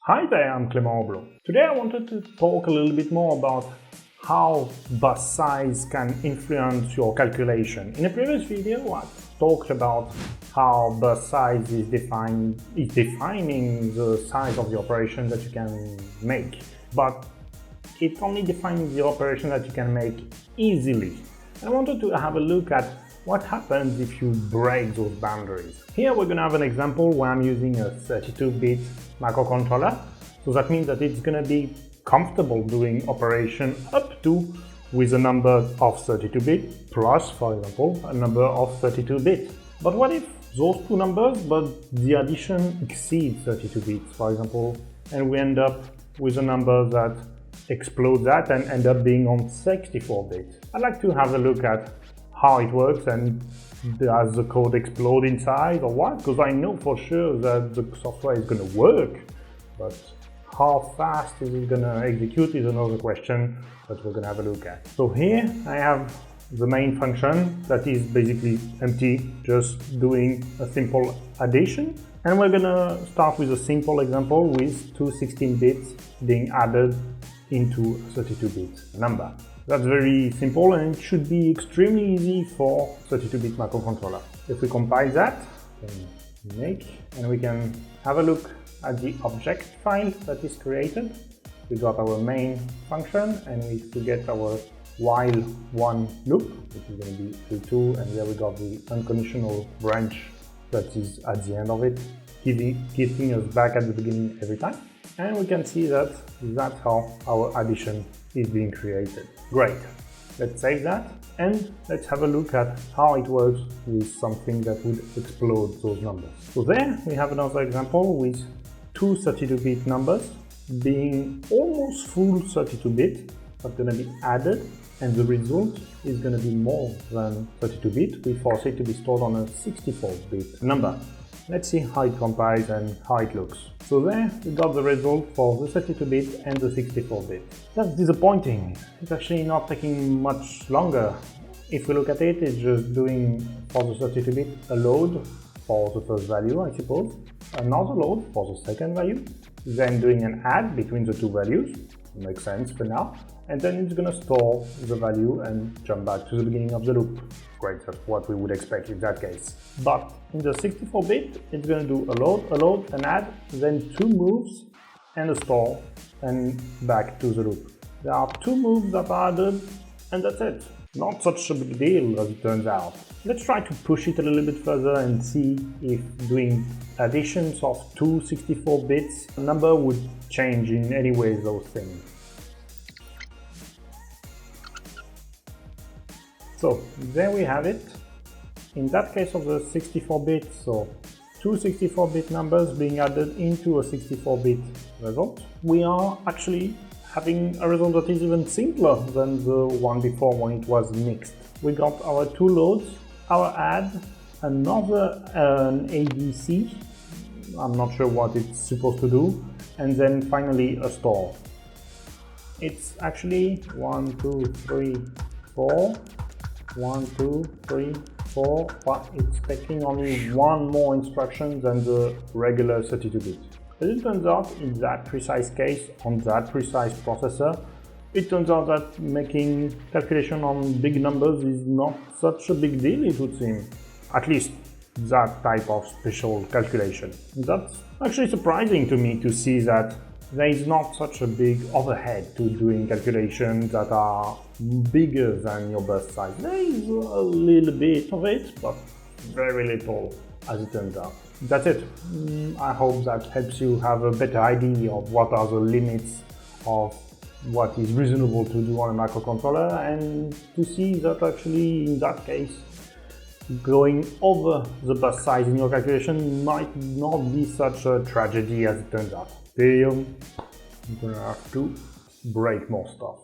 Hi there, I'm Clément Oblong. Today I wanted to talk a little bit more about how bus size can influence your calculation. In a previous video I talked about how bus size is defining the size of the operation that you can make, but it only defines the operation that you can make easily. And I wanted to have a look at what happens if you break those boundaries. Here we're going to have an example where I'm using a 32-bit microcontroller. So that means that it's going to be comfortable doing operation up to with a number of 32-bit plus, for example, a number of 32-bit. But what if those two numbers, but the addition exceeds 32 bits, for example, and we end up with a number that explodes that and end up being on 64 bits? I'd like to have a look at how it works and does the code explode inside or what? Because I know for sure that the software is going to work, but how fast is it going to execute is another question that we're going to have a look at. So here I have the main function that is basically empty, just doing a simple addition. And we're going to start with a simple example with two 16 bits being added into a 32-bit number. That's very simple and it should be extremely easy for 32-bit microcontroller. If we compile that, and we can have a look at the object file that is created. We got our main function and we get our while one loop, which is going to be L2, and here we got the unconditional branch that is at the end of it, getting us back at the beginning every time. And we can see that that's how our addition is being created. Great. Let's save that and let's have a look at how it works with something that would explode those numbers. So there we have another example with two 32-bit numbers being almost full 32-bit, but going to be added, and the result is going to be more than 32-bit. We force it to be stored on a 64-bit number. Let's see how it compiles and how it looks. So there we got the result for the 32-bit and the 64-bit. That's disappointing. It's actually not taking much longer. If we look at it, it's just doing for the 32-bit a load for the first value, I suppose, another load for the second value, then doing an add between the two values, makes sense for now, and then it's going to store the value and jump back to the beginning of the loop. Great, that's what we would expect in that case. But in the 64-bit, it's going to do a load, an add, then two moves and a store, and back to the loop. There are two moves that are added, and that's it. Not such a big deal as it turns out. Let's try to push it a little bit further and see if doing additions of two 64 bits, the number would change in any way those things. So there we have it. In that case of the 64-bit, so two 64-bit numbers being added into a 64-bit result, we are actually having a result that is even simpler than the one before when it was mixed. We got our two loads, our add, another ADC, I'm not sure what it's supposed to do, and then finally a store. It's actually 1, 2, 3, 4, 1, 2, 3, 4, but it's taking only one more instruction than the regular 32-bit. As it turns out, in that precise case, on that precise processor, it turns out that making calculation on big numbers is not such a big deal, it would seem. At least that type of special calculation. That's actually surprising to me to see that there is not such a big overhead to doing calculations that are bigger than your bus size. There is a little bit of it, but very little as it turns out. That's it. I hope that helps you have a better idea of what are the limits of what is reasonable to do on a microcontroller, and to see that actually in that case going over the bus size in your calculation might not be such a tragedy as it turns out. Still, I'm gonna have to break more stuff.